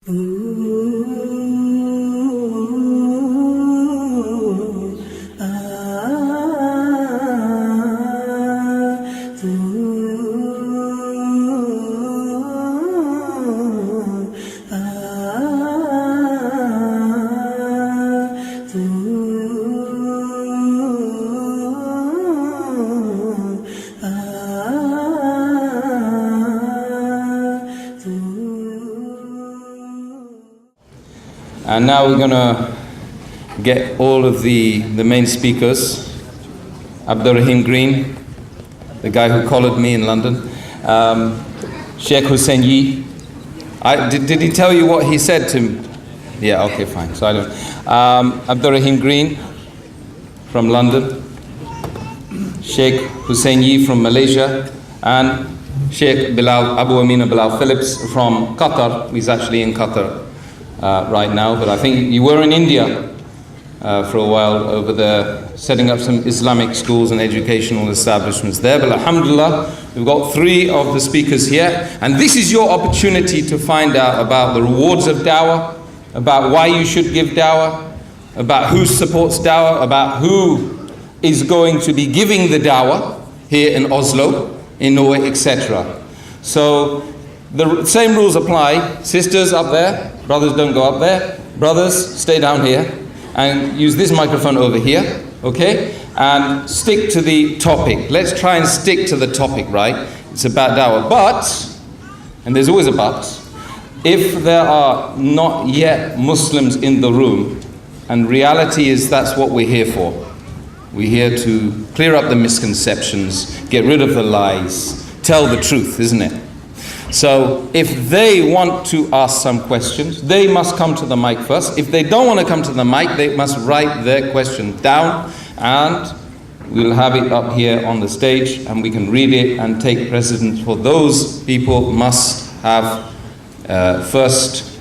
And now we're going to get all of the main speakers. Abdur Raheem Green, the guy who collared me in London. Sheikh Hussain. Did he tell you what he said to me? Yeah, okay, fine. So I don't. Abdur Raheem Green from London. Sheikh Hussain from Malaysia. And Sheikh Bilal, Abu Amina Bilal Phillips from Qatar. He's actually in Qatar right now, but I think you were in India for a while over there, setting up some Islamic schools and educational establishments there. But alhamdulillah, we've got 3 of the speakers here, and this is your opportunity to find out about the rewards of dawah, about why you should give dawah, about who supports dawah, about who is going to be giving the dawah here in Oslo, in Norway, etc. So the same rules apply. Sisters up there, brothers don't go up there. Brothers, stay down here and use this microphone over here, okay? And stick to the topic. Let's try and stick to the topic, right? It's about dawah. But, and there's always a but, if there are not yet Muslims in the room, and reality is that's what we're here for. We're here to clear up the misconceptions, get rid of the lies, tell the truth, isn't it? So if they want to ask some questions, they must come to the mic first. If they don't want to come to the mic, they must write their question down, and we'll have it up here on the stage and we can read it and take precedence. For those people must have first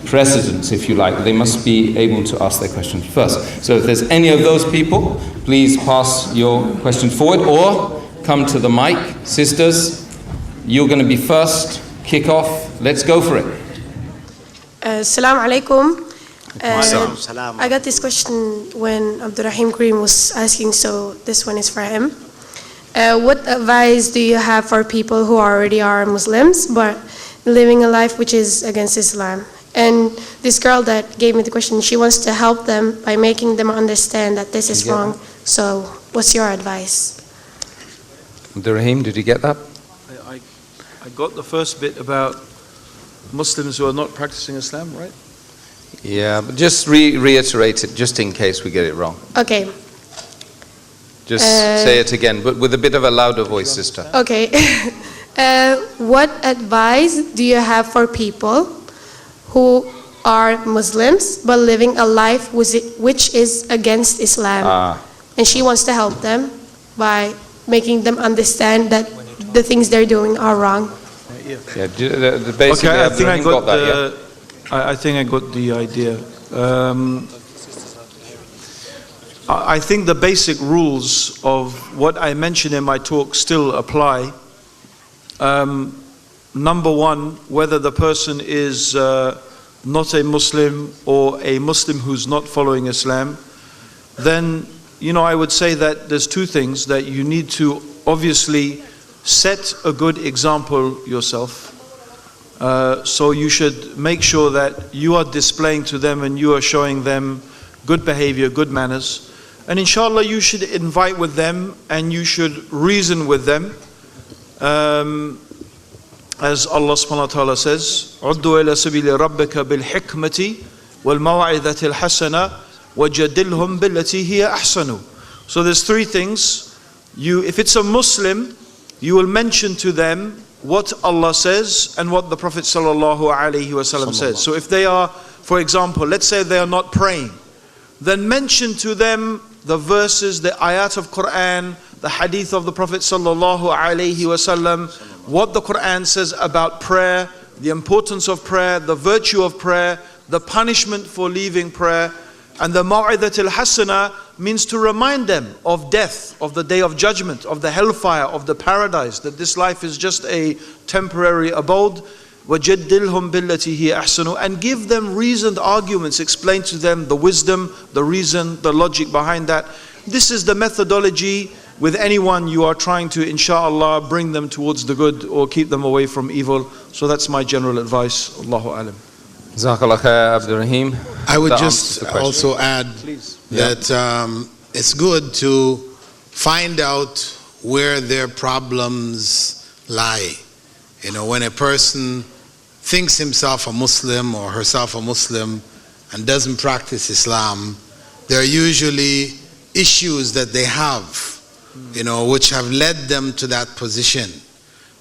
precedence, if you like. They must be able to ask their questions first. So if there's any of those people, please pass your question forward or come to the mic. Sisters, you're going to be first. Kick off. Let's go for it. Assalamu alaikum. I got this question when Abdur Raheem Green was asking, so this one is for him. What advice do you have for people who already are Muslims but living a life which is against Islam? And this girl that gave me the question, she wants to help them by making them understand that this is wrong. So what's your advice? Abdur Raheem, did you get that? I got the first bit about Muslims who are not practicing Islam, right? Yeah, but just reiterate it just in case we get it wrong. Okay. Just say it again, but with a bit of a louder voice, sister. Okay. What advice do you have for people who are Muslims but living a life which is against Islam? And she wants to help them by making them understand that the things they're doing are wrong. Yeah, basically, okay, I think I got the idea. I think the basic rules of what I mentioned in my talk still apply. Number one, whether the person is not a Muslim or a Muslim who's not following Islam, then, I would say that there's 2 things that you need to obviously set a good example yourself. So you should make sure that you are displaying to them and you are showing them good behavior, good manners. And inshallah, you should invite with them and you should reason with them. As Allah subhanahu wa ta'ala says, عُدُّوا إِلَى سَبِيلِ رَبِّكَ بِالْحِكْمَةِ وَالْمَوْعِظَةِ الْحَسَنَةِ وَجَدِّلْهُمْ بِالَّتِي هِيَ أَحْسَنُ. So there's 3 things. If it's a Muslim, you will mention to them what Allah says and what the Prophet sallallahu alaihi wasallam says. So if they are, for example, let's say they are not praying, then mention to them the verses, the ayat of Quran, the hadith of the Prophet sallallahu alaihi wasallam, what the Quran says about prayer, the importance of prayer, the virtue of prayer, the punishment for leaving prayer. And the maw'idat al-hasana means to remind them of death, of the day of judgment, of the hellfire, of the paradise, that this life is just a temporary abode. وَجَدِّلْهُمْ بِالَّتِي هِيَ أَحْسَنُ, and give them reasoned arguments, explain to them the wisdom, the reason, the logic behind that. This is the methodology with anyone you are trying to, inshallah, bring them towards the good or keep them away from evil. So that's my general advice. Allahu alam. Jazakallah khair, Abdur Raheem. I would That just answers the question. also add Please. that it's good to find out where their problems lie. You know, when a person thinks himself a Muslim or herself a Muslim and doesn't practice Islam, there are usually issues that they have, you know, which have led them to that position.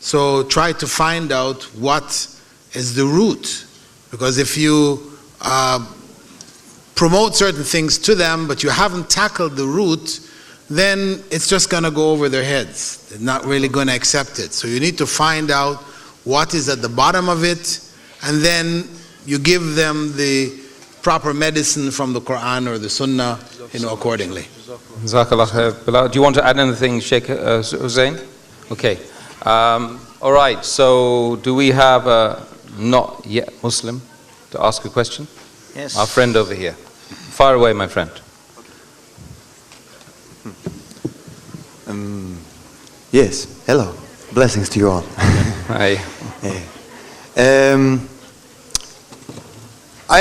So try to find out what is the root, because if you promote certain things to them but you haven't tackled the root, then it's just going to go over their heads. They're not really going to accept it. So you need to find out what is at the bottom of it, and then you give them the proper medicine from the Quran or the Sunnah, you know, accordingly. Jazakallah khair. Bilal, do you want to add anything, Sheikh Hussain? Okay. All right, so do we have a not yet Muslim to ask a question? Yes. Our friend over here. Fire away, my friend. Yes. Hello. Blessings to you all. Hi. Hey. I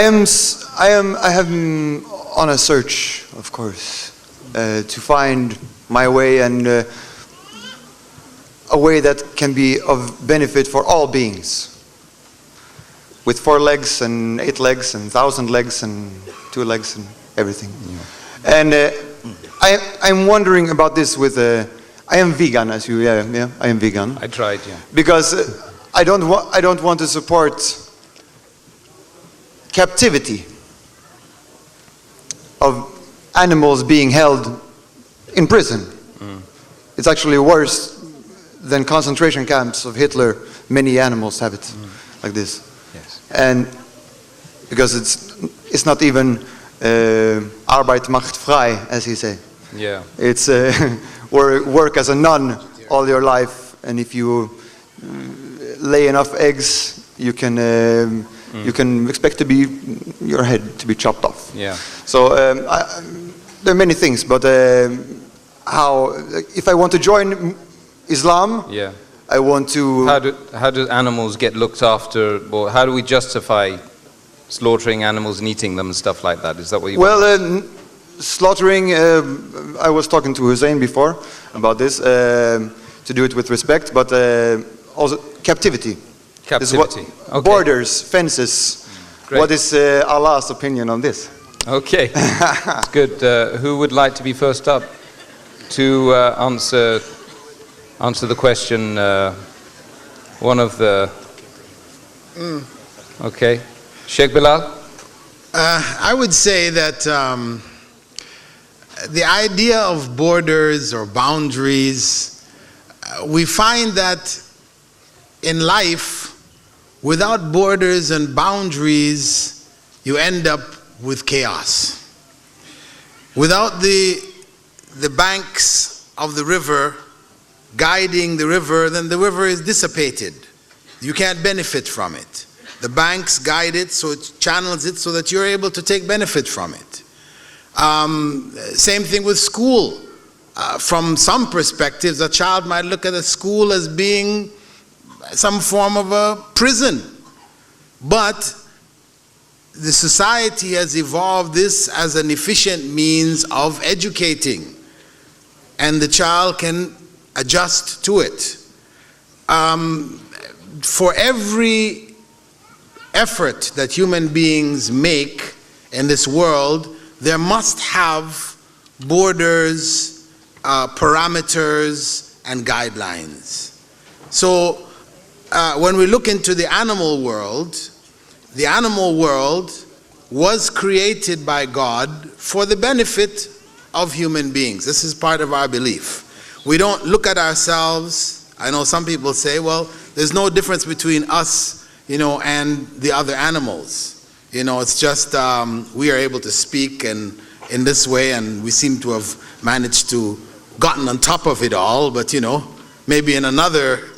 have been on a search, of course, to find my way, and a way that can be of benefit for all beings, with 4 legs and 8 legs and 1,000 legs and 2 legs and everything. Yeah. And I'm wondering about this with I am vegan, as you I am vegan. I tried, yeah. Because I don't want to support captivity of animals being held in prison. It's actually worse than concentration camps of Hitler. Many animals have it like this. Yes. And because it's not even Arbeit macht frei, as he say. Yeah. It's work as a nun all your life, and if you lay enough eggs, you can expect to be your head to be chopped off. Yeah. So there are many things, but how if I want to join Islam, Yeah. I want to. How do animals get looked after, or how do we justify slaughtering animals and eating them and stuff like that? Is that what you want? Slaughtering, I was talking to Hussain before about this, to do it with respect, but also captivity. Captivity. Okay. Borders, fences. Great. What is Allah's opinion on this? Okay. It's good. Who would like to be first up to answer the question? One of the... Okay. Sheikh Bilal? I would say that the idea of borders or boundaries, we find that in life, without borders and boundaries, you end up with chaos. Without the banks of the river guiding the river, then the river is dissipated. You can't benefit from it. The banks guide it, so it channels it so that you're able to take benefit from it. Same thing with school. From some perspectives, a child might look at a school as being some form of a prison. But the society has evolved this as an efficient means of educating, and the child can adjust to it. For every effort that human beings make in this world, there must have borders, parameters, and guidelines. So when we look into the animal world was created by God for the benefit of human beings. This is part of our belief. We don't look at ourselves. I know some people say, well, there's no difference between us, and the other animals. It's just we are able to speak and in this way, and we seem to have managed to gotten on top of it all. But maybe in another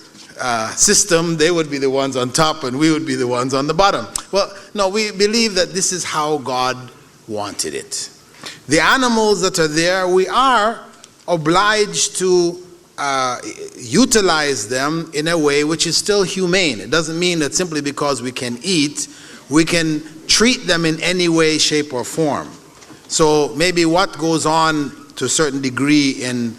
system, they would be the ones on top and we would be the ones on the bottom. Well, no, we believe that this is how God wanted it. The animals that are there, we are obliged to utilize them in a way which is still humane. It doesn't mean that simply because we can eat, we can treat them in any way, shape, or form. So maybe what goes on to a certain degree in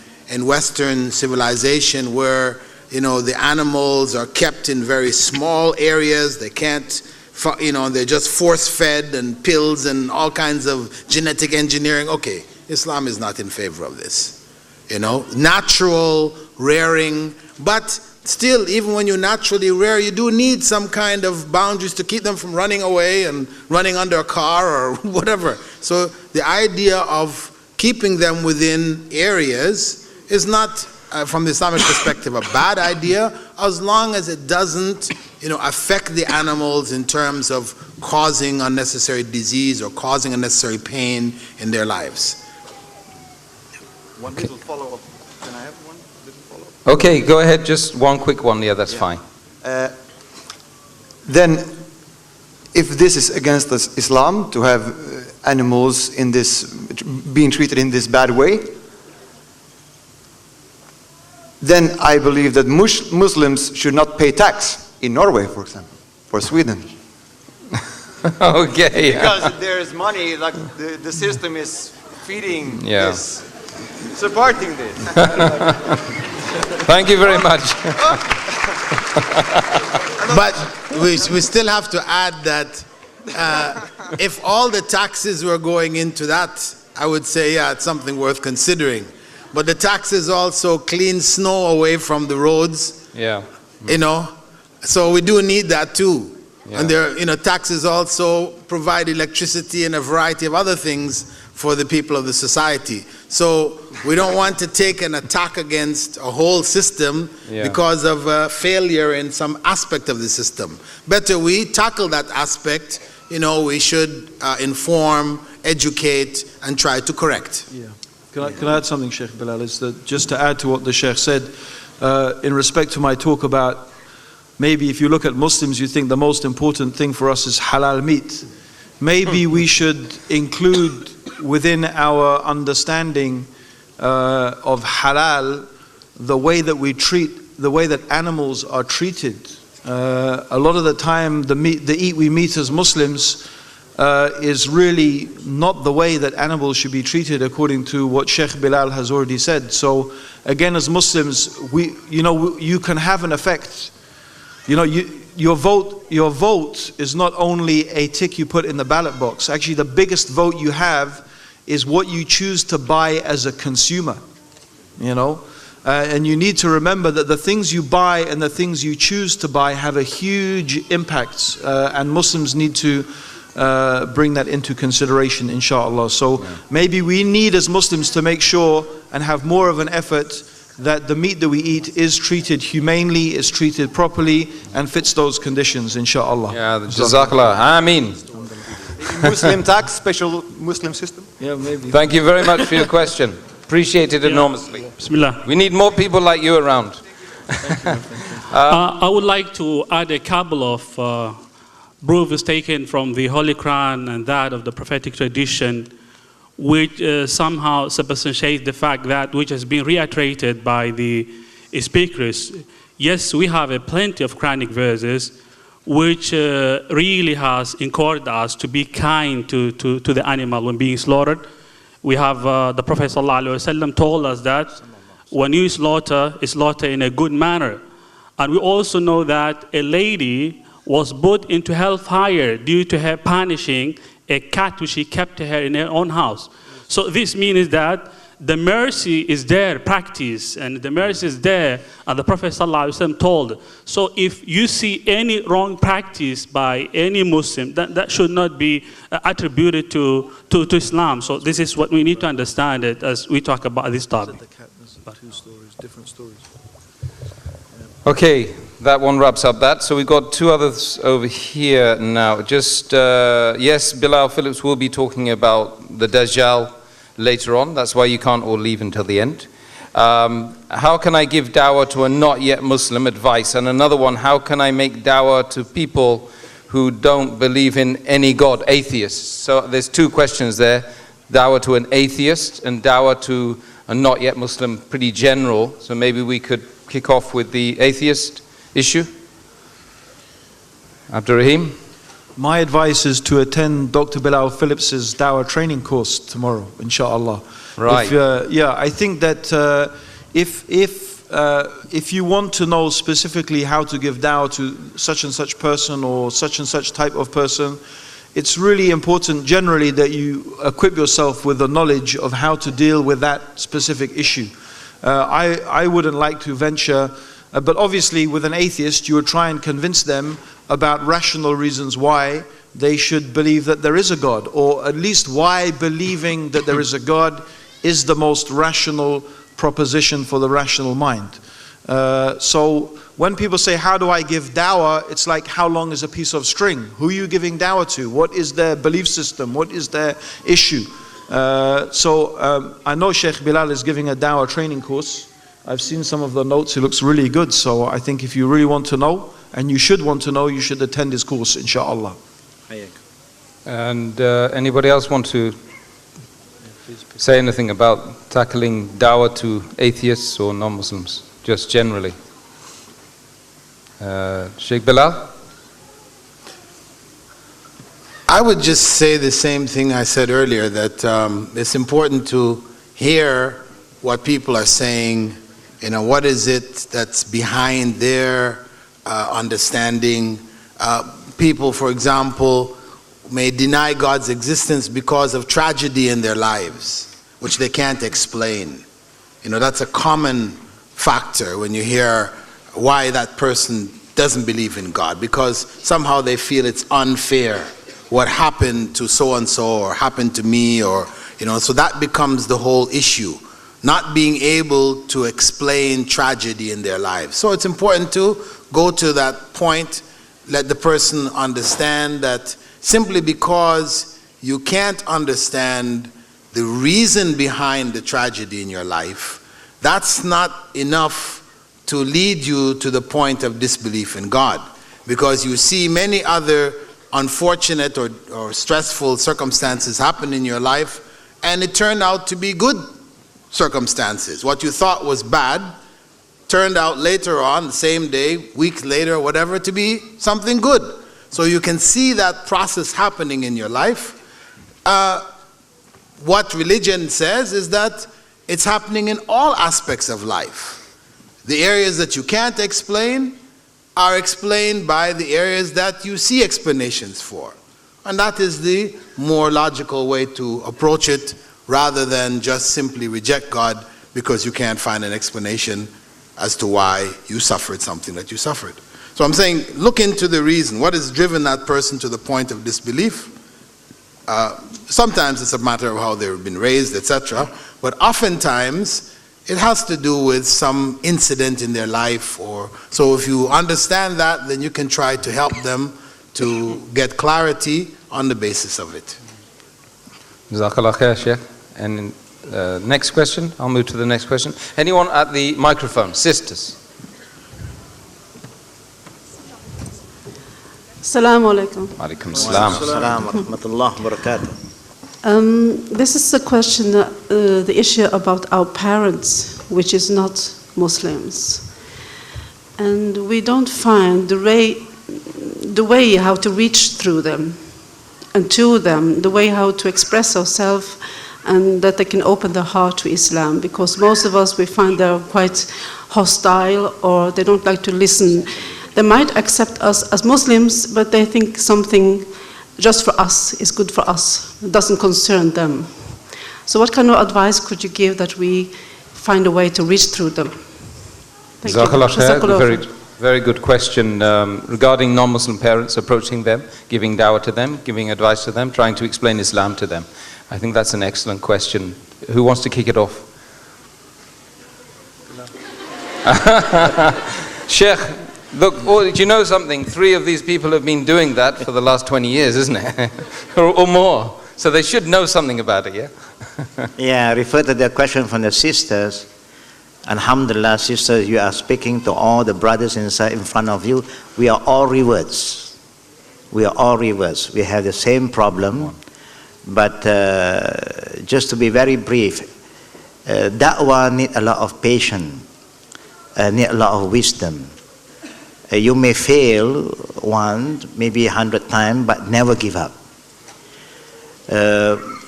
Western civilization, where the animals are kept in very small areas, they can't, they're just force-fed and pills and all kinds of genetic engineering. Okay, Islam is not in favor of this. Natural rearing, but still, even when you naturally rear, you do need some kind of boundaries to keep them from running away and running under a car or whatever. So the idea of keeping them within areas is not, from the Islamic perspective, a bad idea, as long as it doesn't, affect the animals in terms of causing unnecessary disease or causing unnecessary pain in their lives. One little follow-up. Can I have one little follow-up? Okay, go ahead. Just one quick one. Yeah, that's fine. Then, if this is against Islam to have animals in this being treated in this bad way, then I believe that Muslims should not pay tax in Norway, for example, or Sweden. Okay. Because there's money, like the system is feeding this, supporting this. Thank you very much. But we still have to add that if all the taxes were going into that, I would say, it's something worth considering. But the taxes also clean snow away from the roads. Yeah. So we do need that too. Yeah. And there, taxes also provide electricity and a variety of other things for the people of the society. So we don't want to take an attack against a whole system because of failure in some aspect of the system. Better we tackle that aspect. We should inform, educate, and try to correct. Yeah. Can I add something, Sheikh Bilal? Is that just to add to what the Sheikh said, in respect to my talk about, maybe if you look at Muslims, you think the most important thing for us is halal meat. Maybe we should include within our understanding of halal the way that we treat, the way that animals are treated. A lot of the time, the eat we meet as Muslims is really not the way that animals should be treated, according to what Sheikh Bilal has already said. So again, as Muslims, you can have an effect. Your vote is not only a tick you put in the ballot box. Actually, the biggest vote you have is what you choose to buy as a consumer. And you need to remember that the things you buy and the things you choose to buy have a huge impact, and Muslims need to bring that into consideration, inshallah. So maybe we need as Muslims to make sure and have more of an effort that the meat that we eat is treated humanely, is treated properly, and fits those conditions, inshallah. Yeah, Jazakallah. Ameen. Muslim tax, special Muslim system? Yeah, maybe. Thank you very much for your question. Appreciate it enormously. Bismillah. We need more people like you around. I would like to add a couple of proofs taken from the Holy Quran and that of the prophetic tradition, which somehow substantiate the fact that which has been reiterated by the speakers. Yes, we have plenty of Quranic verses which really has encouraged us to be kind to the animal when being slaughtered. We have the Prophet ﷺ told us that when you slaughter in a good manner. And we also know that a lady was put into hellfire due to her punishing a cat which she kept her in her own house. So this means that the mercy is there, practice, and the mercy is there, and the Prophet ﷺ told. So if you see any wrong practice by any Muslim, that should not be attributed to Islam. So this is what we need to understand it as we talk about this topic. Two stories, different stories. Okay, that one wraps up that. So we've got two others over here now. Just, yes, Bilal Phillips will be talking about the Dajjal later on. That's why you can't all leave until the end. How can I give dawah to a not yet Muslim? Advice. And another one, how can I make dawah to people who don't believe in any God, atheists? So there's two questions there. Dawah to an atheist and dawah to a not yet Muslim, pretty general. So maybe we could kick off with the atheist issue. Abdur Raheem? My advice is to attend Dr. Bilal Phillips's Dawah training course tomorrow, inshallah. Right. I think that if you want to know specifically how to give dawah to such and such person or such and such type of person, it's really important generally that you equip yourself with the knowledge of how to deal with that specific issue. I wouldn't like to venture, but obviously with an atheist you would try and convince them about rational reasons why they should believe that there is a God, or at least why believing that there is a God is the most rational proposition for the rational mind. So when people say, how do I give dawah? It's like, how long is a piece of string? Who are you giving dawah to? What is their belief system? What is their issue? I know Sheikh Bilal is giving a dawah training course. I've seen some of the notes. It looks really good. So I think if you really want to know, and you should want to know, you should attend his course, inshallah. And anybody else want to say anything about tackling dawah to atheists or non-Muslims, just generally? Sheikh Bilal? I would just say the same thing I said earlier, that it's important to hear what people are saying, what is it that's behind their understanding. People, for example, may deny God's existence because of tragedy in their lives, which they can't explain. That's a common factor when you hear why that person doesn't believe in God, because somehow they feel it's unfair what happened to so-and-so or happened to me, or so that becomes the whole issue, not being able to explain tragedy in their lives. So it's important to go to that point, let the person understand that simply because you can't understand the reason behind the tragedy in your life, that's not enough to lead you to the point of disbelief in God. Because you see many other unfortunate or stressful circumstances happen in your life, and it turned out to be good circumstances. What you thought was bad turned out later on, the same day, weeks later, whatever, to be something good. So you can see that process happening in your life. What religion says is that it's happening in all aspects of life. The areas that you can't explain are explained by the areas that you see explanations for. And that is the more logical way to approach it, rather than just simply reject God because you can't find an explanation as to why you suffered something that you suffered. So I'm saying, look into the reason. What has driven that person to the point of disbelief? Sometimes it's a matter of how they've been raised, etc. But oftentimes, it has to do with some incident in their life. So if you understand that, then you can try to help them to get clarity on the basis of it. Jazakallah khair, Sheikh. And next question. I'll move to the next question. Anyone at the microphone? Sisters. Assalamu alaikum. Alaikum salam. Assalamu rahmatullah wa barakatuh. This is a question, the issue about our parents, which is not Muslims. And we don't find the way how to reach through them and to them, the way how to express ourselves, and that they can open their heart to Islam. Because most of us, we find they're quite hostile, or they don't like to listen. They might accept us as Muslims, but they think something just for us is good for us. It doesn't concern them. So what kind of advice could you give that we find a way to reach through them? Thank you. Very, very good question regarding non-Muslim parents, approaching them, giving dawah to them, giving advice to them, trying to explain Islam to them. I think that's an excellent question. Who wants to kick it off? Sheikh, look, do you know something? 3 of these people have been doing that for the last 20 years, isn't it? or more. So they should know something about it, yeah? Yeah, refer to the question from the sisters. Alhamdulillah, sisters, you are speaking to all the brothers inside in front of you. We are all reverts. We are all reverts. We have the same problem. But just to be very brief, da'wah need a lot of patience, need a lot of wisdom. You may fail once, maybe 100 times, but never give up.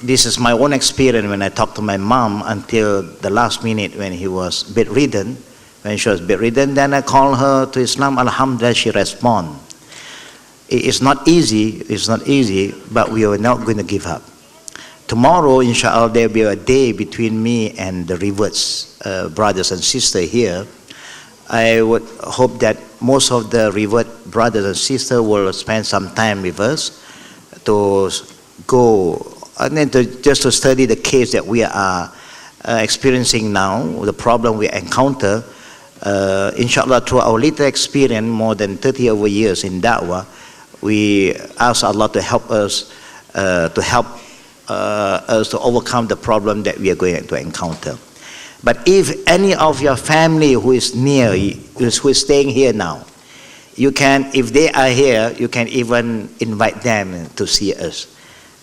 This is my own experience when I talked to my mom until the last minute when he was bedridden. When she was bedridden, then I called her to Islam. Alhamdulillah, she responded. It's not easy, but we are not going to give up. Tomorrow, inshallah, there will be a day between me and the reverts, brothers and sisters here. I would hope that most of the revert brothers and sisters will spend some time with us to go and then just to study the case that we are experiencing now, the problem we encounter. Inshallah, through our little experience, more than 30 over years in Da'wah, we ask Allah to help us to overcome the problem that we are going to encounter. But if any of your family who is near, who is staying here now, you can, if they are here, you can even invite them to see us.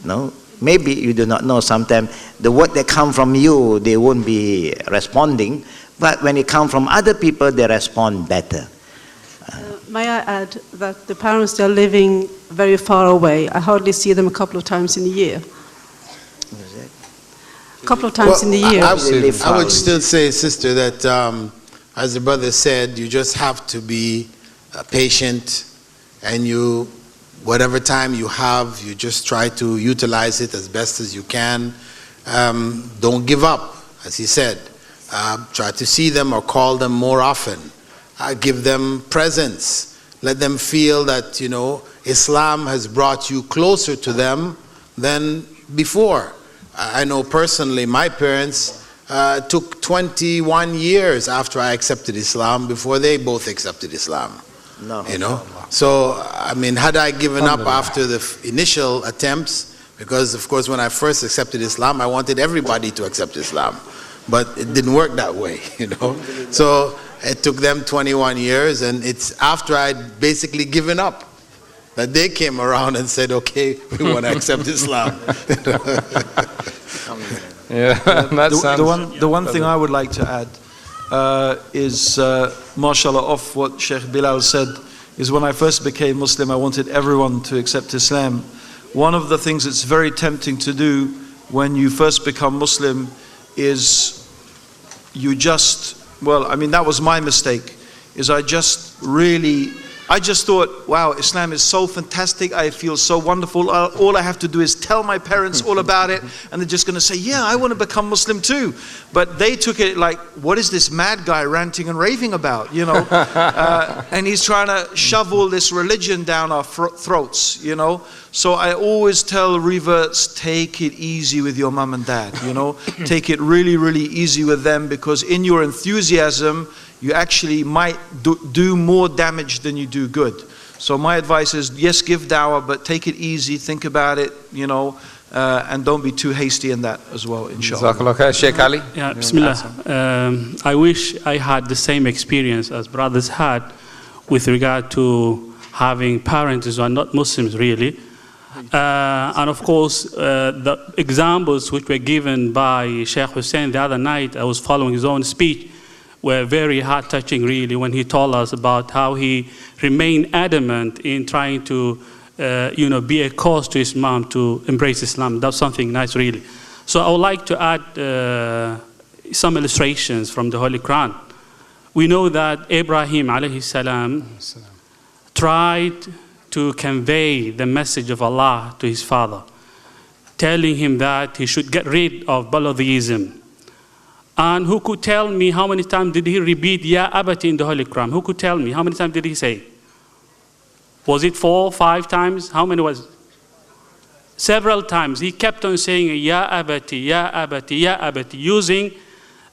No? Maybe you do not know, sometimes the word that come from you, they won't be responding, but when it comes from other people, they respond better. May I add that the parents, they're living very far away. I hardly see them a couple of times in a year. A couple of times in the year. I would still say, sister, that as the brother said, you just have to be patient, and you, whatever time you have, you just try to utilize it as best as you can. Don't give up, as he said. Try to see them or call them more often. Give them presents. Let them feel that, you know, Islam has brought you closer to them than before. I know personally, my parents took 21 years after I accepted Islam before they both accepted Islam. No. You know? So, I mean, had I given up after the initial attempts, because of course when I first accepted Islam, I wanted everybody to accept Islam. But it didn't work that way, you know? So it took them 21 years, and it's after I'd basically given up that they came around and said, okay, we want to accept Islam. Yeah, the one thing I would like to add is, mashallah, off what Sheikh Bilal said, is when I first became Muslim, I wanted everyone to accept Islam. One of the things that's very tempting to do when you first become Muslim is you just, well, I mean, that was my mistake, is I just thought, wow, Islam is so fantastic, I feel so wonderful, all I have to do is tell my parents all about it, and they're just going to say, yeah, I want to become Muslim too. But they took it like, what is this mad guy ranting and raving about, you know? And he's trying to shove all this religion down our throats, you know? So I always tell reverts, take it easy with your mum and dad, you know? Take it really, really easy with them, because in your enthusiasm, you actually might do more damage than you do good. So my advice is, yes, give dawah, but take it easy, think about it, you know, and don't be too hasty in that as well, inshallah. Sheikh Ali? Yeah, Bismillah. I wish I had the same experience as brothers had with regard to having parents who are not Muslims, really. And of course, the examples which were given by Sheikh Hussain the other night, I was following his own speech, were very heart-touching, really, when he told us about how he remained adamant in trying to, be a cause to his mom to embrace Islam. That's something nice, really. So I would like to add some illustrations from the Holy Quran. We know that Abraham, alayhi salam, tried to convey the message of Allah to his father, telling him that he should get rid of polytheism. And who could tell me how many times did he repeat Ya Abati in the Holy Quran? Who could tell me how many times did he say? Was it 4, 5 times? How many was it? Several times. He kept on saying Ya Abati, Ya Abati, Ya Abati, using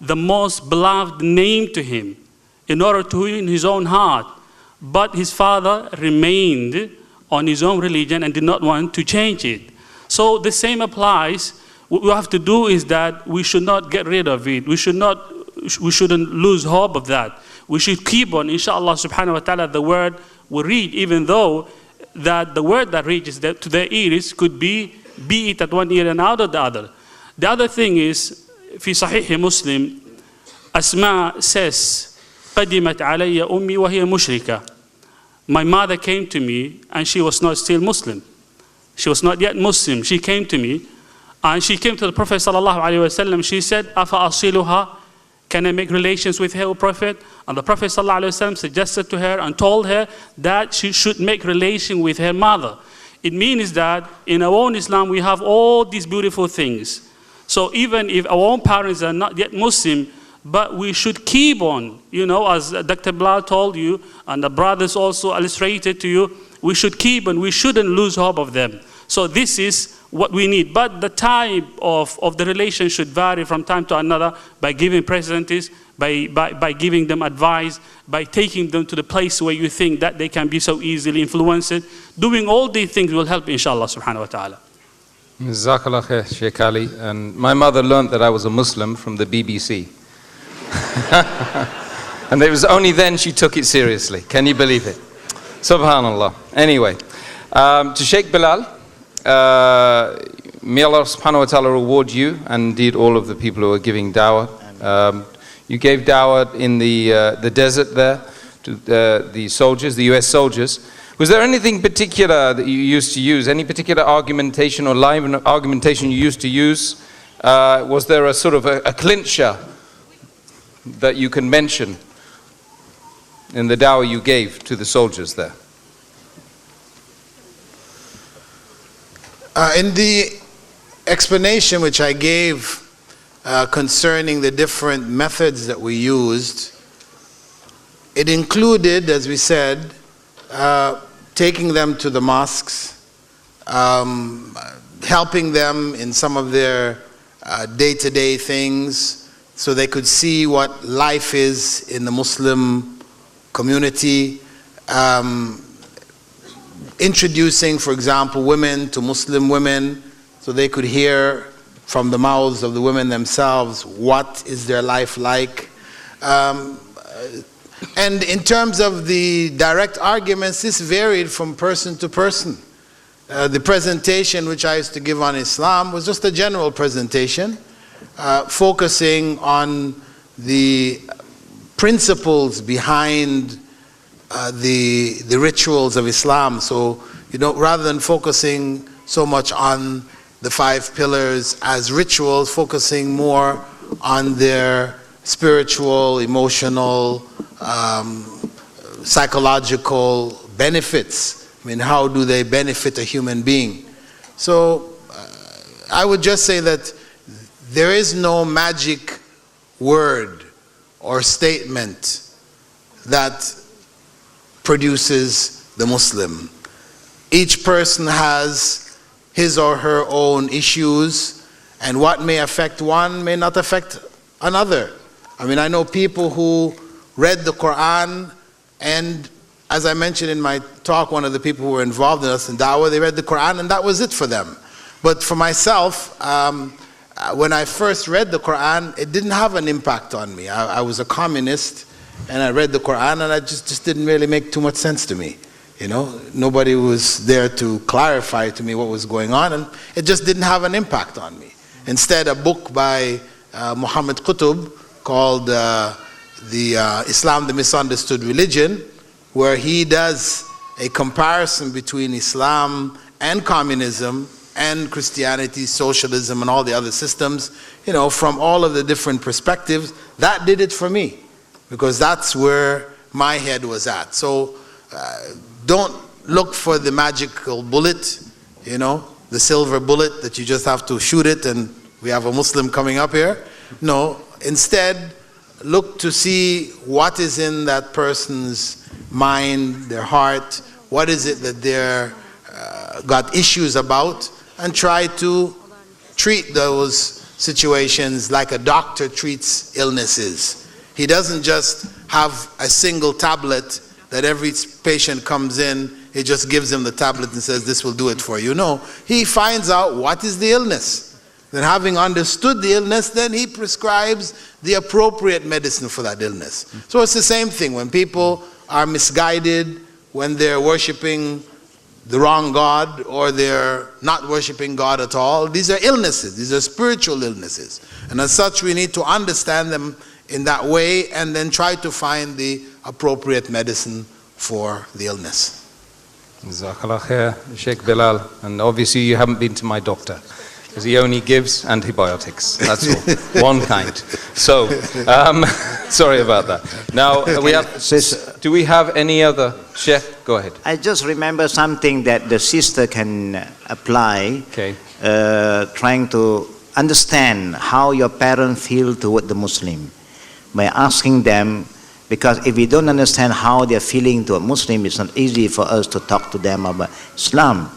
the most beloved name to him in order to win his own heart. But his father remained on his own religion and did not want to change it. So the same applies. What we have to do is that we should not get rid of it. We should not we shouldn't lose hope of that. We should keep on, inshallah subhanahu wa ta'ala, the word we read, even though that the word that reaches to their ears could be it at one ear and out of the other. The other thing is, في صحيح مسلم, Asma says, قدمت علي أمي وهي مشركة. My mother came to me and she was not still Muslim. She was not yet Muslim. She came to me and she came to the Prophet sallallahu alaihi wasallam. She said, أَفَا أَصِلُهَا? Can I make relations with her, O Prophet? And the Prophet sallallahu alaihi wasallam suggested to her and told her that she should make relation with her mother. It means that in our own Islam we have all these beautiful things. So even if our own parents are not yet Muslim, but we should keep on, as Dr. Bilal told you, and the brothers also illustrated to you, we should keep on, we shouldn't lose hope of them. So this is what we need. But the type of the relation should vary from time to another by giving presents, by giving them advice, by taking them to the place where you think that they can be so easily influenced. Doing all these things will help, inshallah, subhanahu wa ta'ala. Jazakallah khair, Sheikh Ali. And my mother learned that I was a Muslim from the BBC. And it was only then she took it seriously. Can you believe it? Subhanallah. Anyway, to Sheikh Bilal, may Allah subhanahu wa ta'ala reward you and indeed all of the people who are giving dawah. You gave dawah in the desert there to the soldiers, the US soldiers. Was there anything particular that you used to use? Any particular argumentation or line of argumentation you used to use? Was there a sort of a clincher that you can mention in the dawah you gave to the soldiers there? In the explanation which I gave concerning the different methods that we used, it included, as we said, taking them to the mosques, helping them in some of their day-to-day things so they could see what life is in the Muslim community, introducing, for example, women to Muslim women so they could hear from the mouths of the women themselves what is their life like. And in terms of the direct arguments, this varied from person to person. The presentation which I used to give on Islam was just a general presentation, focusing on the principles behind the rituals of Islam. So, rather than focusing so much on the 5 pillars as rituals, focusing more on their spiritual, emotional, psychological benefits. I mean, how do they benefit a human being? So I would just say that there is no magic word or statement that produces the Muslim. Each person has his or her own issues, and what may affect one may not affect another. I mean, I know people who read the Quran, and as I mentioned in my talk, one of the people who were involved in us in Dawah, they read the Quran and that was it for them. But for myself, when I first read the Quran, it didn't have an impact on me. I was a communist, and I read the Quran, and it just didn't really make too much sense to me. Nobody was there to clarify to me what was going on, and it just didn't have an impact on me. Instead, a book by Muhammad Qutb called Islam, the Misunderstood Religion, where he does a comparison between Islam and communism and Christianity, socialism, and all the other systems, from all of the different perspectives. That did it for me, because that's where my head was at. So don't look for the magical bullet, the silver bullet that you just have to shoot it and we have a Muslim coming up here. No, instead, look to see what is in that person's mind, their heart, what is it that they're got issues about, and try to treat those situations like a doctor treats illnesses. He doesn't just have a single tablet that every patient comes in, he just gives them the tablet and says, this will do it for you. No, he finds out what is the illness. Then having understood the illness, then he prescribes the appropriate medicine for that illness. So it's the same thing. When people are misguided, when they're worshiping the wrong God, or they're not worshiping God at all, these are illnesses. These are spiritual illnesses. And as such, we need to understand them in that way and then try to find the appropriate medicine for the illness. Jazakallah khair, Sheikh Bilal. And obviously you haven't been to my doctor, because he only gives antibiotics. That's all. One kind. So, sorry about that. Now, do we have any other? Sheikh, go ahead. I just remember something that the sister can apply, Okay. trying to understand how your parents feel toward the Muslim by asking them, because if we don't understand how they're feeling toward Muslim, it's not easy for us to talk to them about Islam.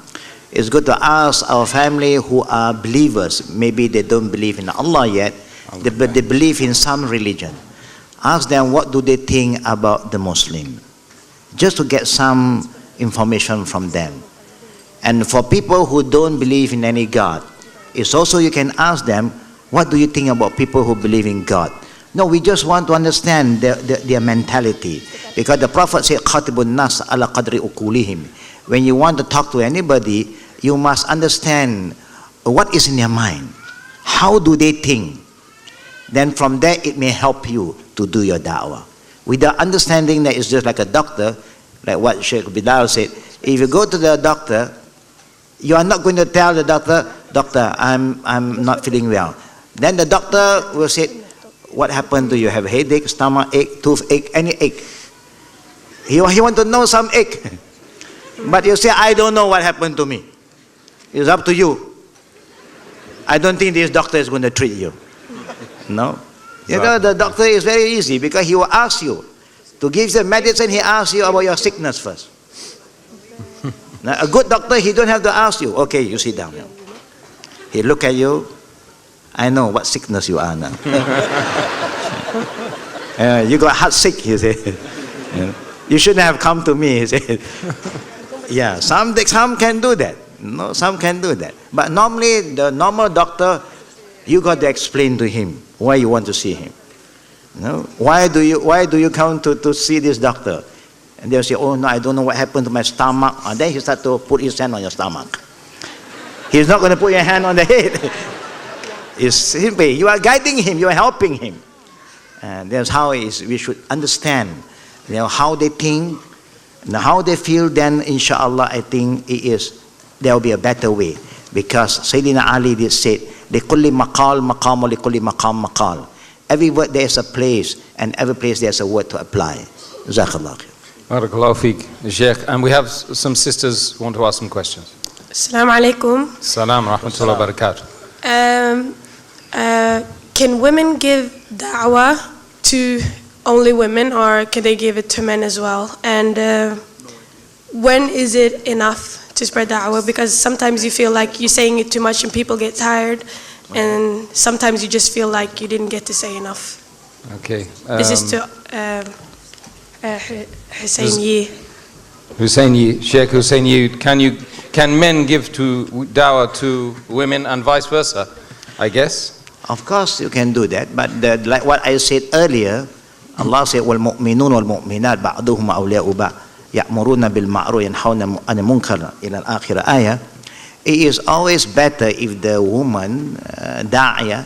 It's good to ask our family who are believers. Maybe they don't believe in Allah yet, but they believe in some religion. Ask them what do they think about the Muslim, just to get some information from them. And for people who don't believe in any God, it's also you can ask them, what do you think about people who believe in God? No, we just want to understand their mentality. Because the Prophet said, "Khatibun nas ala qadri ukulihim." When you want to talk to anybody, you must understand what is in their mind. How do they think? Then from there, it may help you to do your da'wah. Without understanding that it's just like a doctor, like what Sheikh Bilal said, if you go to the doctor, you are not going to tell the doctor, "Doctor, I'm not feeling well." Then the doctor will say, "What happened to you? Have headache, stomach ache, toothache, any ache?" He want to know some ache. But you say, "I don't know what happened to me." It's up to you. I don't think this doctor is going to treat you. No. You know, the doctor is very easy, because he will ask you to give the medicine. He asks you about your sickness first. Now, a good doctor, he don't have to ask you. "Okay, you sit down." He look at you. "I know what sickness you are now." You got heart sick, he said. "You shouldn't have come to me," he said. Yeah, some can do that. No, some can do that. But normally, the normal doctor, you got to explain to him why you want to see him. No? Why do you come to see this doctor? And they'll say, "Oh no, I don't know what happened to my stomach." And then he start to put his hand on your stomach. He's not going to put your hand on the head. It's simply, you are guiding him, you are helping him. And that's how it is. We should understand, how they think and how they feel. Then, inshallah, I think there will be a better way. Because Sayyidina Ali did say, "Likulli maqal maqam wa likulli maqam maqal." Every word there is a place, and every place there is a word to apply. Jazakallah. Barakallahu feek, Sheikh. And we have some sisters who want to ask some questions. Assalamu alaikum. Salam rahmatullahi wa barakatuh. Can women give da'wah to only women, or can they give it to men as well? And when is it enough to spread da'wah? Because sometimes you feel like you're saying it too much and people get tired, and sometimes you just feel like you didn't get to say enough. Okay. This is to Hussain Yi. Hussain Yi, Sheikh Hussain Yi, can men give to da'wah to women and vice versa, I guess? Of course you can do that, but like what I said earlier, Allah said, "Wal-mu'minun wal-mu'minat ba'duhum awliya'u ba' ya'muruna bil-ma'ruf yanhauna 'anil munkar" ila al-akhir ayah. It is always better if the woman, da'iyah,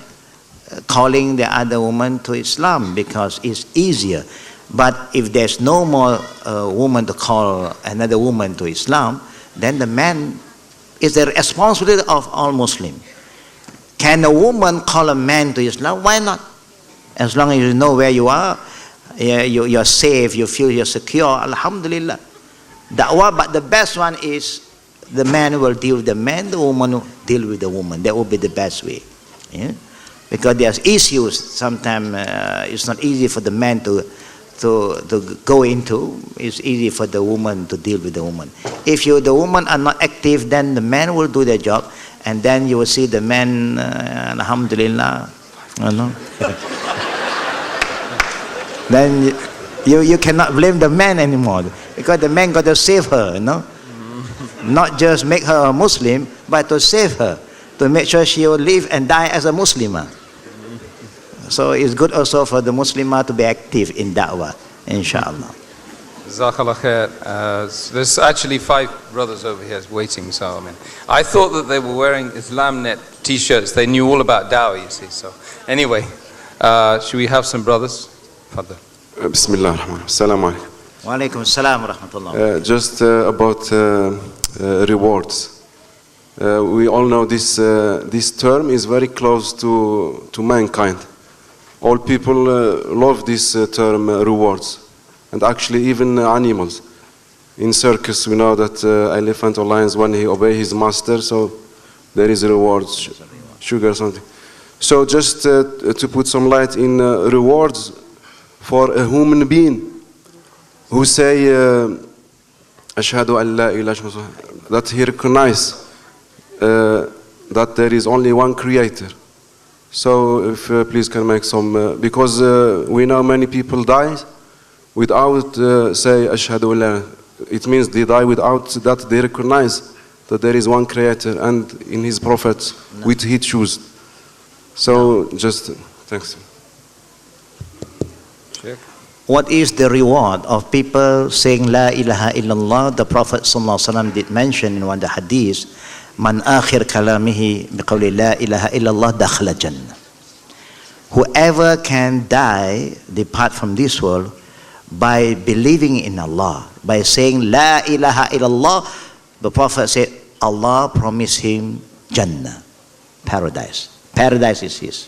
calling the other woman to Islam, because it's easier. But if there's no more woman to call another woman to Islam, then the man is the responsibility of all Muslims. Can a woman call a man to Islam? Why not? As long as you know where you are, you're safe, you feel you're secure, alhamdulillah. Da'wah, but the best one is the man will deal with the man, the woman will deal with the woman. That will be the best way. Yeah? Because there's issues, sometimes it's not easy for the man to go into. It's easy for the woman to deal with the woman. If the woman are not active, then the man will do their job, and then you will see the man, alhamdulillah, then you cannot blame the man anymore, because the man got to save her, not just make her a Muslim, but to save her. to make sure she will live and die as a Muslimah. So it's good also for the Muslimah to be active in da'wah, inshallah. Jazakallah khair. There's actually 5 brothers over here waiting, so I thought that they were wearing IslamNet t-shirts. They knew all about dawah, you see. So anyway, should we have some brothers? Fadda. Bismillah ar-Rahman. Assalamu alaikum. Wa alaikum assalam wa rahmatullah. Just about rewards. We all know this term is very close to mankind. All people love this term rewards. And actually even animals. In circus we know that elephant or lions, when he obeys his master, so there is a reward, sugar or something. So just to put some light in rewards for a human being who say Ashhadu an la ilaha illallah, that he recognize that there is only one creator. So if please can make some, because we know many people die without say Ashhadu an la. It means they die without that they recognize that there is one creator and in his prophets which he chose. So just thanks. What is the reward of people saying La ilaha illallah? The Prophet ﷺ did mention in one of the hadiths, Man akhir kalamihi biqawli La ilaha illallah dakhla jannah. Whoever can die, depart from this world, by believing in Allah, by saying La ilaha illallah, the Prophet said, Allah promised him Jannah, paradise. Paradise is his.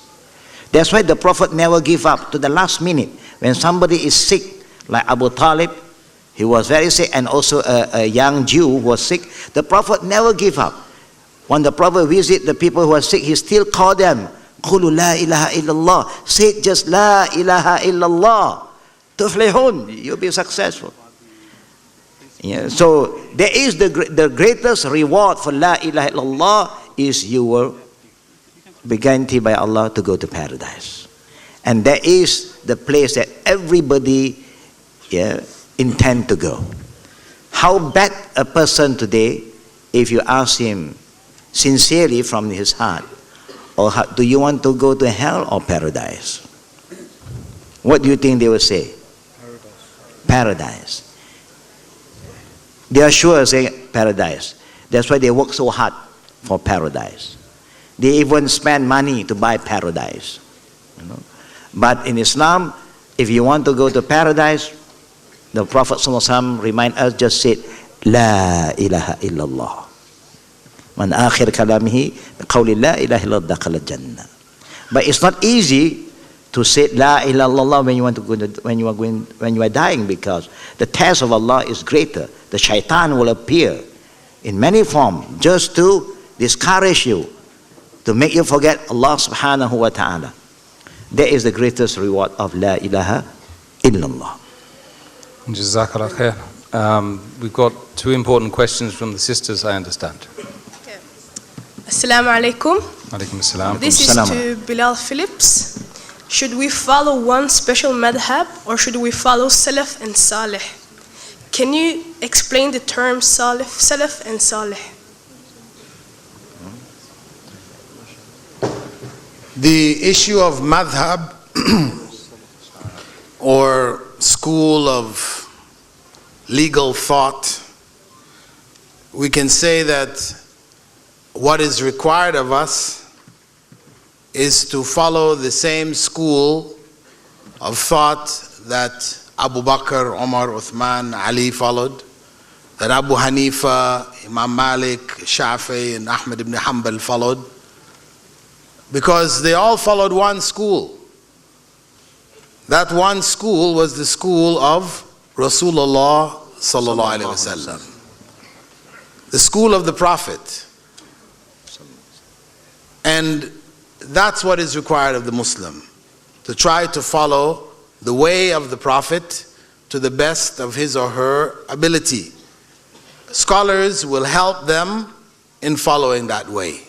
That's why the Prophet never give up to the last minute. When somebody is sick, like Abu Talib, he was very sick, and also a young Jew who was sick, the Prophet never give up. When the Prophet visit the people who are sick, he still call them, Qulu la ilaha illallah. Say just La ilaha illallah. Tuflihun, you'll be successful. Yeah, so there is the greatest reward for La ilaha illallah is you will be guaranteed by Allah to go to paradise. And that is the place that everybody intend to go. How bad a person today, if you ask him sincerely from his heart, or do you want to go to hell or paradise? What do you think they will say? Paradise. They are sure saying paradise. That's why they work so hard for paradise. They even spend money to buy paradise. You know? But in Islam, if you want to go to paradise, the Prophet ﷺ remind us, just say La ilaha illallah. Man akhir kalamihi biqawli La ilaha illallah dakhala jannah. But it's not easy to say La ilaha illallah when you want to go to, when you are dying, because the test of Allah is greater. The shaitan will appear in many forms just to discourage you, to make you forget Allah subhanahu wa ta'ala. That is the greatest reward of La ilaha illallah. Jazakallah khair. We've got 2 important questions from the sisters, I understand. Okay. Assalamu alaikum. Alaikum assalam. This is to Bilal Phillips. Should we follow one special madhab or should we follow Salaf and Salih? Can you explain the terms Salaf and Salih? The issue of madhab or school of legal thought, we can say that what is required of us is to follow the same school of thought that Abu Bakr, Umar, Uthman, Ali followed, that Abu Hanifa, Imam Malik, Shafi, and Ahmad ibn Hanbal followed, because they all followed one school. That one school was the school of Rasulullah sallallahu alaihi wasallam, the school of the Prophet. And that's what is required of the Muslim, to try to follow the way of the Prophet to the best of his or her ability. Scholars will help them in following that way.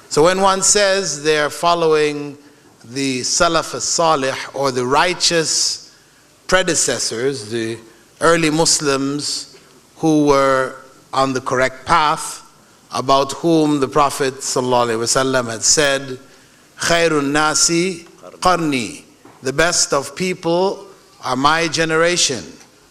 So when one says they're following the Salaf as-Salih, or the righteous predecessors, the early Muslims who were on the correct path, about whom the Prophet ﷺ had said, Khairun nasi qarni, the best of people are my generation.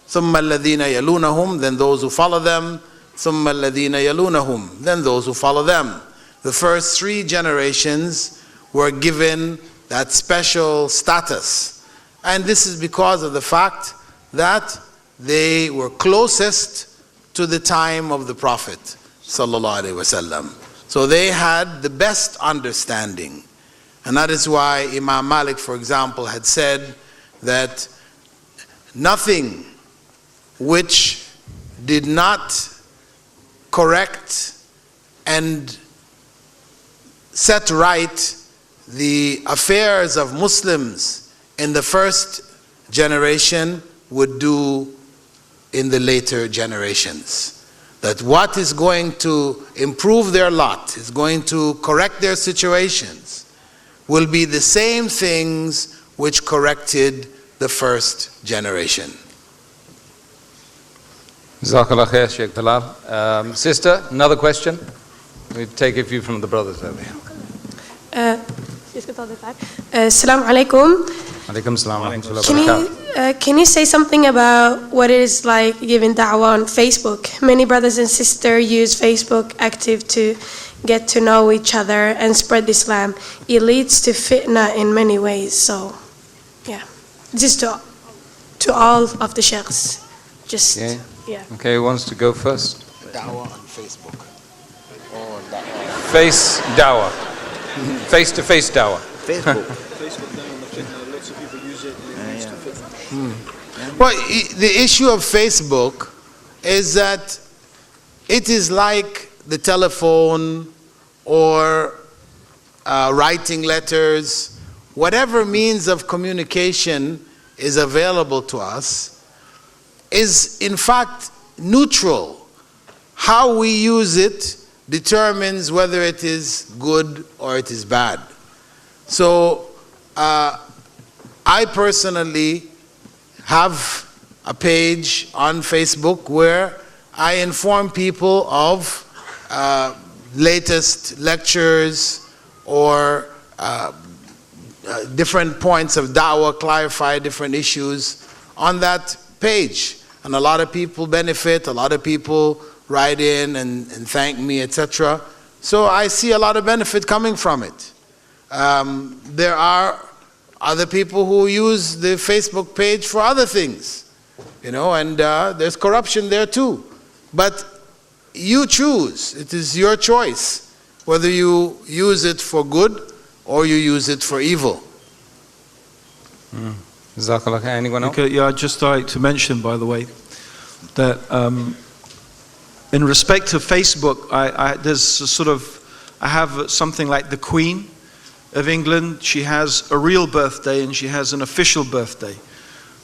ثُمَّ الَّذِينَ يَلُونَهُمْ, then those who follow them. ثُمَّ الَّذِينَ يَلُونَهُمْ, then those who follow them. The first 3 generations were given that special status. And this is because of the fact that they were closest to the time of the Prophet sallallahu alaihi wasallam. So they had the best understanding. And that is why Imam Malik, for example, had said that nothing which did not correct and set right the affairs of Muslims in the first generation would do in the later generations. That what is going to improve their lot, is going to correct their situations, will be the same things which corrected the first generation. Jazakallah khair, Sheikh Bilal. Sister, another question? We take a few from the brothers over here. Assalamu alaikum. Alaikum salam wa rahmatullahi Can you say something about what it is like giving da'wah on Facebook? Many brothers and sisters use Facebook active to get to know each other and spread Islam. It leads to fitna in many ways. So, yeah, just to all of the sheikhs. Just, yeah. Okay, who wants to go first? Da'wah on Facebook. Or da'wah. Face da'wah. Face-to-face da'wah. Facebook. Facebook then on the fitna, lots of people use it and it leads to fitna. Well, the issue of Facebook is that it is like the telephone or writing letters. Whatever means of communication is available to us is in fact neutral. How we use it determines whether it is good or it is bad. So I personally have a page on Facebook where I inform people of latest lectures or different points of da'wah, clarify different issues on that page. And a lot of people benefit, a lot of people write in and thank me, etc. So I see a lot of benefit coming from it. There are other people who use the Facebook page for other things, you know, and there's corruption there too. But you choose. It is your choice whether you use it for good or you use it for evil. Jazakallah khair. Anyone else? Okay, yeah, I'd just like to mention, by the way, that in respect to Facebook, I have something like the Queen of England. She has a real birthday and she has an official birthday.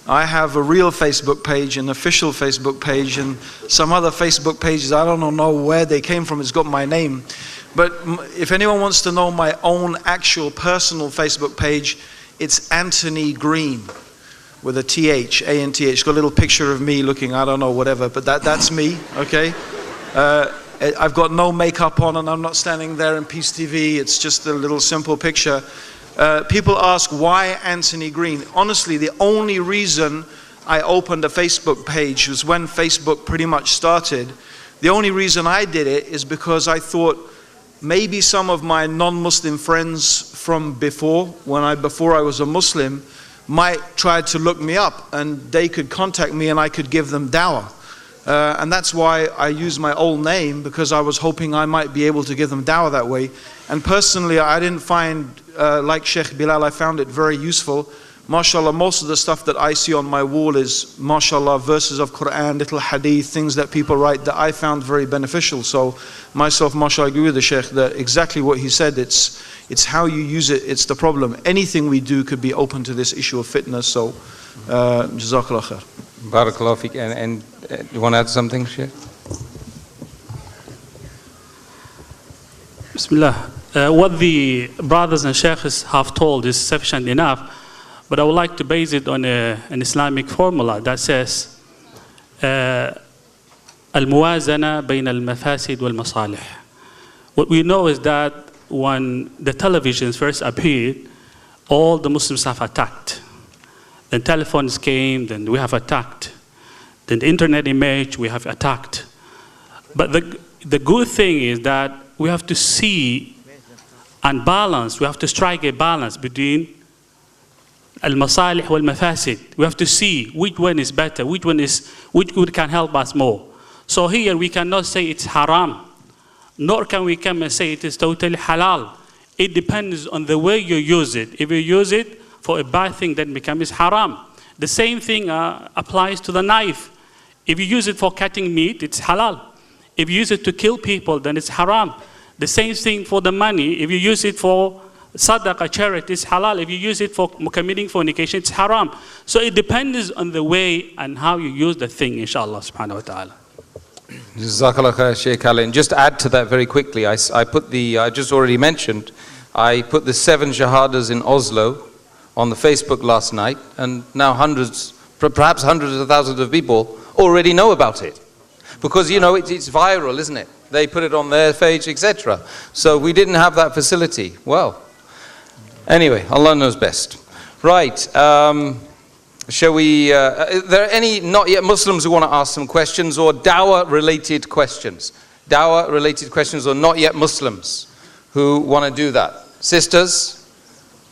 I have a real Facebook page, an official Facebook page, and some other Facebook pages, I don't know where they came from, it's got my name. But if anyone wants to know my own actual personal Facebook page, it's Anthony Green, with a TH, A-N-T-H. It's got a little picture of me looking, I don't know, whatever, but that's me, okay? I've got no makeup on and I'm not standing there in Peace TV, it's just a little simple picture. People ask, why Anthony Green? Honestly, the only reason I opened a Facebook page was when Facebook pretty much started. The only reason I did it is because I thought maybe some of my non-Muslim friends from before I was a Muslim, might try to look me up and they could contact me and I could give them dawah. And that's why I use my old name, because I was hoping I might be able to give them dawah that way. And personally, I didn't find, like Sheikh Bilal, I found it very useful. MashaAllah, most of the stuff that I see on my wall is, MashaAllah, verses of Quran, little hadith, things that people write that I found very beneficial. So myself, MashaAllah, I agree with the Sheikh that exactly what he said, it's how you use it, it's the problem. Anything we do could be open to this issue of fitness. So, Jazakallah khair. Barakallah fiqh. And you want to add something, Sheikh? Bismillah. What the brothers and sheikhs have told is sufficient enough, but I would like to base it on an Islamic formula that says الموازنة بين المفاسد والمصالح. What we know is that when the televisions first appeared, all the Muslims have attacked. Then telephones came, then we have attacked. Then the internet emerged, we have attacked. But the good thing is that we have to see and balance, we have to strike a balance between al-masalih wal-mafasid. We have to see which one is better, which one can help us more. So here we cannot say it's haram, nor can we come and say it is totally halal. It depends on the way you use it. If you use it for a bad thing, then it becomes haram. The same thing applies to the knife. If you use it for cutting meat, it's halal. If you use it to kill people, then it's haram. The same thing for the money. If you use it for sadaqah, charity, it's halal. If you use it for committing fornication, it's haram. So it depends on the way and how you use the thing, inshallah subhanahu wa ta'ala. Jazakallah khair, Sheikh Ali. Just add to that very quickly. I just already mentioned, I put the 7 shahadas in Oslo on the Facebook last night, and now perhaps hundreds of thousands of people already know about it. Because, you know, it's viral, isn't it? They put it on their page, etc. So we didn't have that facility. Well, anyway, Allah knows best. Right. Shall we, are there any not yet Muslims who want to ask some questions, or dawah-related questions? Dawah-related questions, or not yet Muslims who want to do that? Sisters?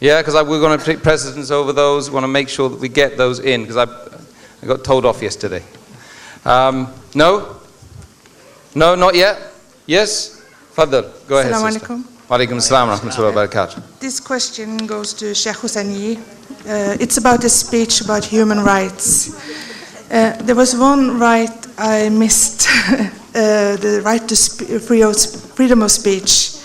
Yeah, because we're going to take precedence over those. We want to make sure that we get those in, because I got told off yesterday. No? No, not yet? Yes? Fadl, go ahead, Assalamu sister. alaikum. Wa alaikum assalam wa rahmatullahi wa barakatuh. This question goes to Sheikh Hussain. It's about a speech about human rights. There was one right I missed, the right to freedom of speech.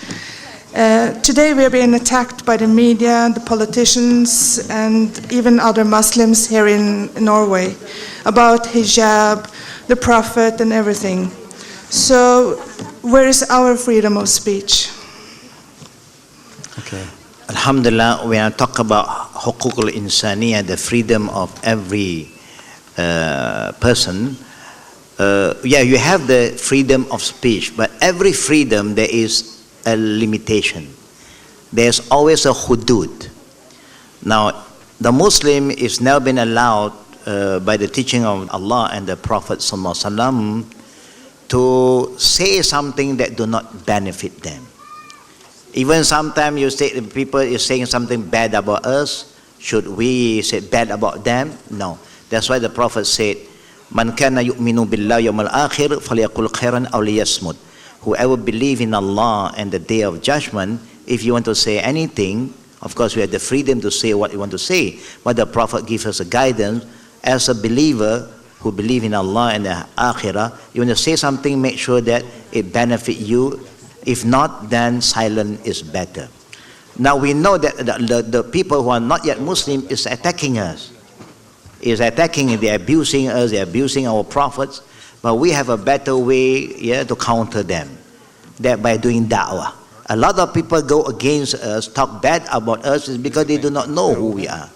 Today we are being attacked by the media, the politicians, and even other Muslims here in Norway about hijab, the Prophet, and everything. So where is our freedom of speech? Okay. Alhamdulillah, when I talk about hukuk al-insaniya, the freedom of every person, yeah, you have the freedom of speech, but every freedom there is a limitation. There's always a hudud. Now, the Muslim is now been allowed by the teaching of Allah and the Prophet Sallallahu Alaihi Wasallam to say something that do not benefit them. Even sometimes you say people is saying something bad about us, should we say bad about them? No. That's why the Prophet said, "Man kana yu'minu billahi yawmal akhir falyaqul khairan aw liyasmut." Whoever believe in Allah and the day of judgment, if you want to say anything, of course we have the freedom to say what you want to say, but the Prophet gives us a guidance as a believer who believe in Allah and the Akhirah. You want to say something, make sure that it benefit you. If not, then silence is better. Now we know that the people who are not yet Muslim is attacking us. They're abusing us, they're abusing our prophets. But we have a better way to counter them. That by doing da'wah. A lot of people go against us, talk bad about us, is because they do not know who we are.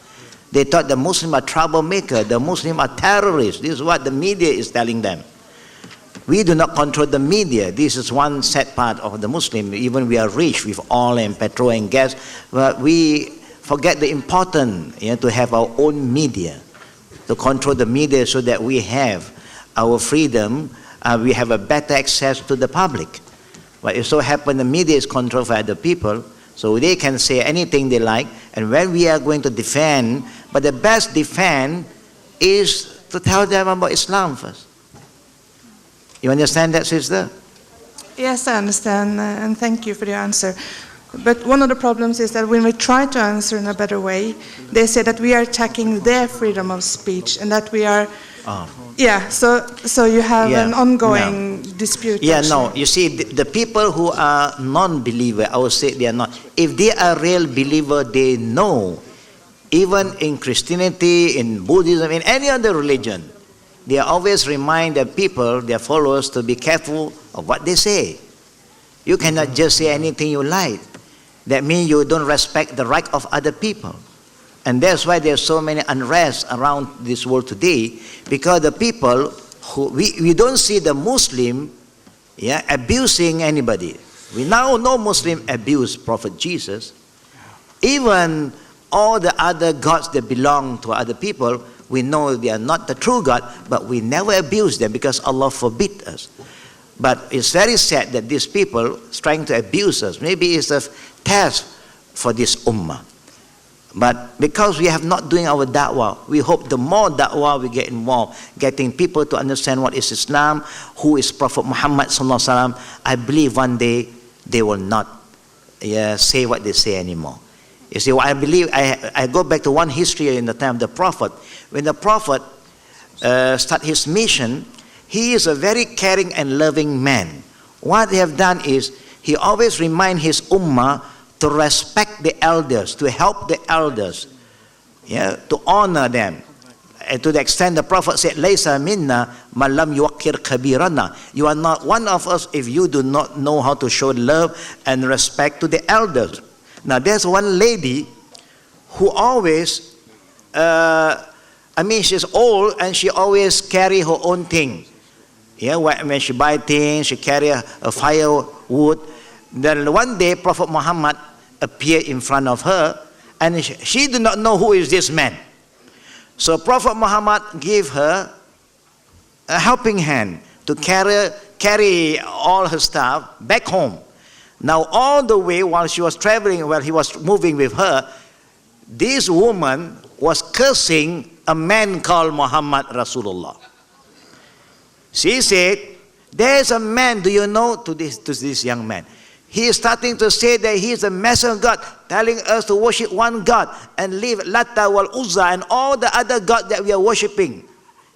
They thought the Muslims are troublemakers, the Muslims are terrorists. This is what the media is telling them. We do not control the media. This is one sad part of the Muslim. Even we are rich with oil and petrol and gas, but we forget the important to have our own media, to control the media so that we have our freedom, we have a better access to the public. But it so happens the media is controlled by the people, so they can say anything they like, and when we are going to defend, but the best defend is to tell them about Islam first. You understand that, sister? Yes, I understand, and thank you for the answer. But one of the problems is that when we try to answer in a better way, they say that we are attacking their freedom of speech, and that we are... Yeah, so you have an ongoing dispute. Yeah, actually. no, you see, the people who are non-believer, I would say they are not. If they are real believer, they know, even in Christianity, in Buddhism, in any other religion, they always remind the people, their followers, to be careful of what they say. You cannot just say anything you like. That means you don't respect the right of other people. And that's why there's so many unrest around this world today, because the people who we don't see the Muslim abusing anybody. We now know Muslims abuse Prophet Jesus. Even all the other gods that belong to other people, we know they are not the true God, but we never abuse them because Allah forbid us. But it's very sad that these people trying to abuse us. Maybe it's a test for this ummah. But because we have not doing our da'wah, we hope the more da'wah we get involved, getting people to understand what is Islam, who is Prophet Muhammad sallallahu alaihi wasallam, I believe one day they will not say what they say anymore. You see, I believe, I go back to one history in the time of the Prophet. When the Prophet started his mission, he is a very caring and loving man. What he have done is, he always remind his ummah to respect the elders, to help the elders, to honor them. And to the extent the Prophet said, "Laysa minna man lam yuqir kabirana." You are not one of us if you do not know how to show love and respect to the elders. Now there's one lady who always, she's old and she always carry her own thing. When she buy things, she carry a firewood. Then one day Prophet Muhammad appeared in front of her and she did not know who is this man. So Prophet Muhammad gave her a helping hand to carry all her stuff back home. Now all the way while she was traveling, while he was moving with her, this woman was cursing a man called Muhammad Rasulullah. She said, "There's a man, do you know," to this young man. He is starting to say that he is a messenger of God, telling us to worship one God and leave Latta wal Uzza and all the other gods that we are worshipping.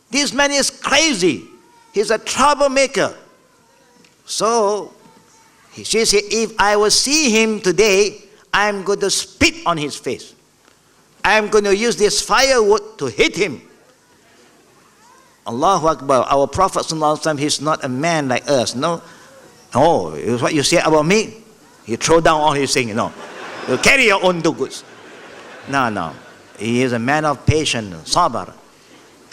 This man is crazy. He's a troublemaker. So she said, "If I will see him today, I'm going to spit on his face. I'm going to use this firewood to hit him." Allahu Akbar. Our Prophet sallallahu alaihi wasallam, he's not a man like us. No. Oh, is what you say about me? You throw down all his things. No. You carry your own goods. No. He is a man of patience, sabar.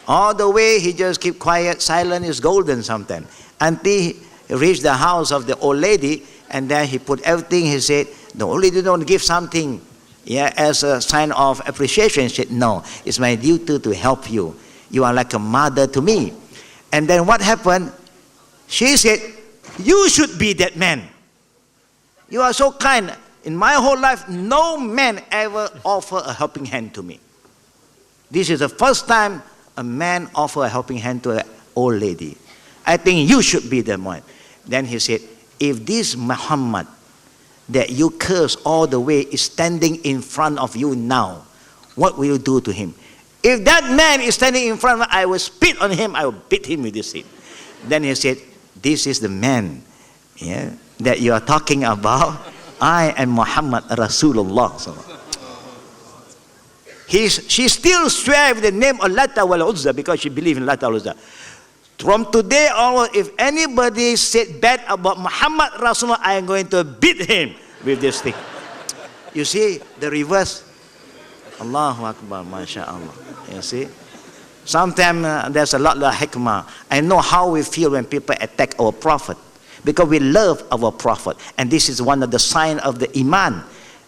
All the way he just keep quiet, silent is golden sometimes. Until he reached the house of the old lady, and then he put everything. He said, "The old lady don't give something as a sign of appreciation." She said, "No, it's my duty to help you. You are like a mother to me." And then what happened? She said, "You should be that man. You are so kind. In my whole life, no man ever offered a helping hand to me. This is the first time a man offered a helping hand to an old lady. I think you should be the one." Then he said, "If this Muhammad that you curse all the way is standing in front of you now, what will you do to him? If that man is standing in front of me, I will spit on him, I will beat him with this stick." Then he said, "This is the man that you are talking about. I am Muhammad Rasulullah." She still swears with the name of Latta wal Uzza because she believes in Latta wal Uzza. From today onward, if anybody said bad about Muhammad Rasulullah, I am going to beat him with this thing. You see the reverse. Allahu Akbar, MashaAllah. You see? Sometimes there's a lot of hikmah. I know how we feel when people attack our Prophet, because we love our Prophet. And this is one of the signs of the Iman.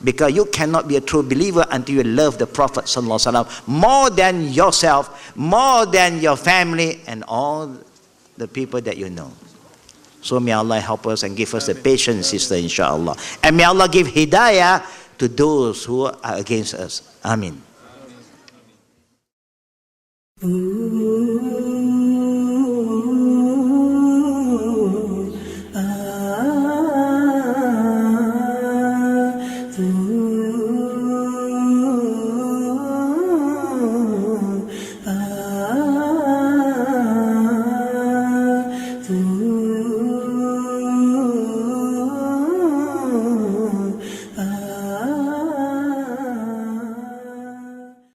Because you cannot be a true believer until you love the Prophet ﷺ more than yourself, more than your family, and all the people that you know. So may Allah help us and give us the patience, sister, inshallah. And may Allah give hidayah to those who are against us. Ameen. Ooh.